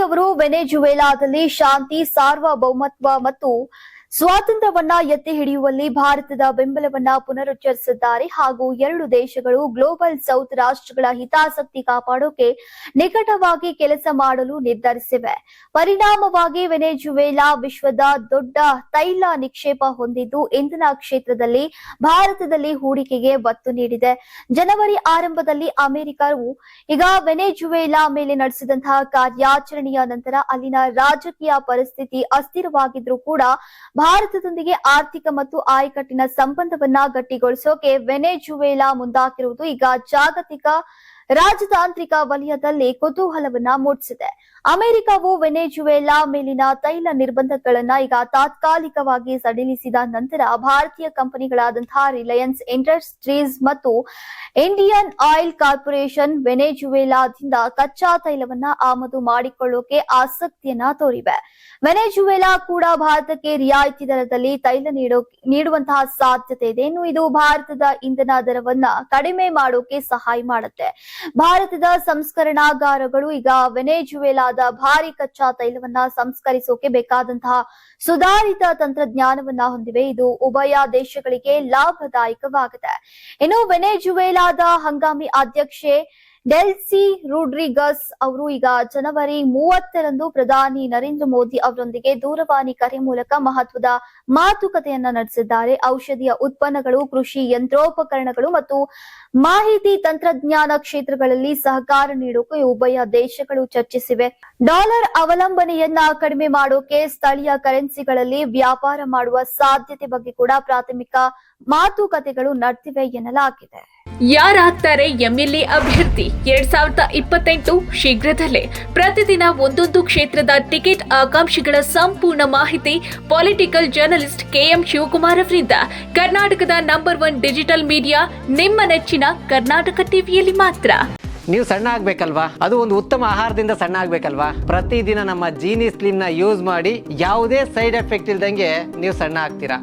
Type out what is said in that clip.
ಅವರು ವೆನೆಜುವೆಲಾದಲ್ಲಿ ಶಾಂತಿ, ಸಾರ್ವಭೌಮತ್ವ ಮತ್ತು ಸ್ವಾತಂತ್ರ್ಯವನ್ನ ಎತ್ತಿ ಹಿಡಿಯುವಲ್ಲಿ ಭಾರತದ ಬೆಂಬಲವನ್ನ ಪುನರುಚ್ಚರಿಸಿದ್ದಾರೆ ಹಾಗೂ ಎರಡು ದೇಶಗಳು ಗ್ಲೋಬಲ್ ಸೌತ್ ರಾಷ್ಟ್ರಗಳ ಹಿತಾಸಕ್ತಿ ಕಾಪಾಡೋಕೆ ನಿಕಟವಾಗಿ ಕೆಲಸ ಮಾಡಲು ನಿರ್ಧರಿಸಿವೆ. ಪರಿಣಾಮವಾಗಿ ವೆನೆಜುವೆಲಾ ವಿಶ್ವದ ದೊಡ್ಡ ತೈಲ ನಿಕ್ಷೇಪ ಹೊಂದಿದ್ದು ಇಂಧನ ಕ್ಷೇತ್ರದಲ್ಲಿ ಭಾರತದಲ್ಲಿ ಹೂಡಿಕೆಗೆ ಒತ್ತು ನೀಡಿದೆ. ಜನವರಿ ಆರಂಭದಲ್ಲಿ ಅಮೆರಿಕವು ಈಗ ವೆನೆಜುವೆಲಾ ಮೇಲೆ ನಡೆಸಿದಂತಹ ಕಾರ್ಯಾಚರಣೆಯ ನಂತರ ಅಲ್ಲಿನ ರಾಜಕೀಯ ಪರಿಸ್ಥಿತಿ ಅಸ್ಥಿರವಾಗಿದ್ರೂ ಕೂಡ ಭಾರತದೊಂದಿಗೆ ಆರ್ಥಿಕ ಮತ್ತು ಆಯಕಟ್ಟಿನ ಸಂಬಂಧವನ್ನ ಗಟ್ಟಿಗೊಳಿಸೋಕೆ ವೆನೆಜುವೆಲಾ ಮುಂದಾಗಿರುವುದು ಈಗ ಜಾಗತಿಕ ರಾಜತಾಂತ್ರಿಕ ವಲಯದಲ್ಲಿ ಕುತೂಹಲವನ್ನ ಮೂಡಿಸಿದೆ. ಅಮೆರಿಕವು ವೆನೆಜುವೆಲಾ ಮೇಲಿನ ತೈಲ ನಿರ್ಬಂಧಗಳನ್ನ ಈಗ ತಾತ್ಕಾಲಿಕವಾಗಿ ಸಡಿಲಿಸಿದ ನಂತರ ಭಾರತೀಯ ಕಂಪನಿಗಳಾದಂತಹ ರಿಲಯನ್ಸ್ ಇಂಡಸ್ಟ್ರೀಸ್ ಮತ್ತು ಇಂಡಿಯನ್ ಆಯಿಲ್ ಕಾರ್ಪೊರೇಷನ್ ವೆನೆಜುವೆಲಾದಿಂದ ಕಚ್ಚಾ ತೈಲವನ್ನ ಆಮದು ಮಾಡಿಕೊಳ್ಳೋಕೆ ಆಸಕ್ತಿಯನ್ನ ತೋರಿವೆ. ವೆನೆಜುವೆಲಾ ಕೂಡ ಭಾರತಕ್ಕೆ ರಿಯಾಯಿತಿ ದರದಲ್ಲಿ ತೈಲ ನೀಡುವಂತಹ ಸಾಧ್ಯತೆ ಇದೆ. ಇನ್ನು ಇದು ಭಾರತದ ಇಂಧನ ದರವನ್ನ ಕಡಿಮೆ ಮಾಡೋಕೆ ಸಹಾಯ ಮಾಡುತ್ತೆ. ಭಾರತದ ಸಂಸ್ಕರಣಾಗಾರಗಳು ಈಗ ವೆನೆಜುವೆಲಾದ ಭಾರಿ ಕಚ್ಚಾ ತೈಲವನ್ನ ಸಂಸ್ಕರಿಸೋಕೆ ಬೇಕಾದಂತಹ ಸುಧಾರಿತ ತಂತ್ರಜ್ಞಾನವನ್ನ ಹೊಂದಿವೆ. ಇದು ಉಭಯ ದೇಶಗಳಿಗೆ ಲಾಭದಾಯಕವಾಗಿದೆ. ಇನ್ನು ವೆನೆಜುವೆಲಾದ ಹಂಗಾಮಿ ಅಧ್ಯಕ್ಷೆ ಡೆಲ್ಸಿ ರೋಡ್ರಿಗಸ್ ಅವರು ಈಗ ಜನವರಿ 30ರಂದು ಪ್ರಧಾನಿ ನರೇಂದ್ರ ಮೋದಿ ಅವರೊಂದಿಗೆ ದೂರವಾಣಿ ಕರೆ ಮೂಲಕ ಮಹತ್ವದ ಮಾತುಕತೆಯನ್ನ ನಡೆಸಿದ್ದಾರೆ. ಔಷಧೀಯ ಉತ್ಪನ್ನಗಳು, ಕೃಷಿ ಯಂತ್ರೋಪಕರಣಗಳು ಮತ್ತು ಮಾಹಿತಿ ತಂತ್ರಜ್ಞಾನ ಕ್ಷೇತ್ರಗಳಲ್ಲಿ ಸಹಕಾರ ನೀಡೋಕೆ ಉಭಯ ದೇಶಗಳು ಚರ್ಚಿಸಿವೆ. ಡಾಲರ್ ಅವಲಂಬನೆಯನ್ನ ಕಡಿಮೆ ಮಾಡೋಕೆ ಸ್ಥಳೀಯ ಕರೆನ್ಸಿಗಳಲ್ಲಿ ವ್ಯಾಪಾರ ಮಾಡುವ ಸಾಧ್ಯತೆ ಬಗ್ಗೆ ಕೂಡ ಪ್ರಾಥಮಿಕ ಮಾತುಕತೆಗಳು ನಡೆದಿವೆ ಎನ್ನಲಾಗಿದೆ. ಯಾರಾಗ್ತಾರೆ ಎಂಎಲ್ಎ ಅಭ್ಯರ್ಥಿ 2028 ಶೀಘ್ರದಲ್ಲೇ. ಪ್ರತಿದಿನ ಒಂದೊಂದು ಕ್ಷೇತ್ರದ ಟಿಕೆಟ್ ಆಕಾಂಕ್ಷಿಗಳ ಸಂಪೂರ್ಣ ಮಾಹಿತಿ ಪೊಲಿಟಿಕಲ್ ಜರ್ನಲಿಸ್ಟ್ ಕೆಎಂ ಶಿವಕುಮಾರ್ ಅವರಿಂದ. ಕರ್ನಾಟಕದ ನಂಬರ್ 1 ಡಿಜಿಟಲ್ ಮೀಡಿಯಾ ನಿಮ್ಮ ನೆಚ್ಚಿನ ಕರ್ನಾಟಕ ಟಿವಿಯಲ್ಲಿ ಮಾತ್ರ. ನೀವು ಸಣ್ಣ ಆಗ್ಬೇಕಲ್ವಾ? ಅದು ಒಂದು ಉತ್ತಮ ಆಹಾರದಿಂದ ಸಣ್ಣ ಆಗ್ಬೇಕಲ್ವಾ? ಪ್ರತಿದಿನ ನಮ್ಮ ಜೀನಿ ಸ್ಲಿಮ್ ನ ಯೂಸ್ ಮಾಡಿ ಯಾವುದೇ ಸೈಡ್ ಎಫೆಕ್ಟ್ ಇಲ್ದಂಗೆ ನೀವು ಸಣ್ಣ ಆಗ್ತೀರಾ.